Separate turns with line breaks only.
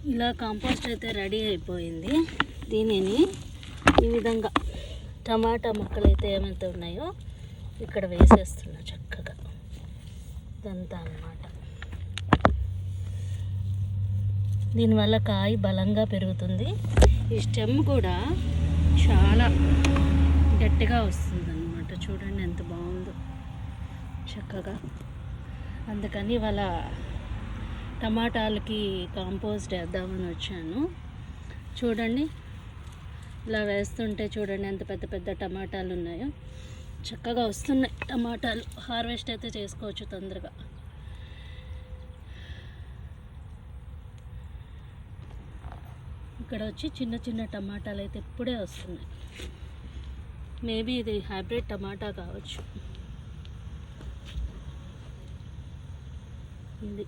ఇలా కాంపోస్ట్ అయితే రెడీ అయిపోయింది. దీనిని ఈ విధంగా టమాటా మొక్కలు అయితే ఏమైతే ఉన్నాయో ఇక్కడ వేసేస్తున్నా చక్కగా. ఇదంతా అన్నమాట. దీనివల్ల కాయ బలంగా పెరుగుతుంది. ఈ స్టెమ్ కూడా చాలా గట్టిగా వస్తుంది అన్నమాట. చూడండి ఎంత బాగుందో చక్కగా. అందుకని ఇవాళ టమాటాలకి కాంపోస్ట్ వేద్దామని వచ్చాను. చూడండి ఇలా వేస్తుంటే చూడండి ఎంత పెద్ద పెద్ద టమాటాలు ఉన్నాయో. చక్కగా వస్తున్నాయి టమాటాలు. హార్వెస్ట్ అయితే చేసుకోవచ్చు తొందరగా. ఇక్కడ వచ్చి చిన్న చిన్న టమాటాలు అయితే ఇప్పుడే వస్తున్నాయి. మేబీ ఇది హైబ్రిడ్ టమాటా కావచ్చు. ఇది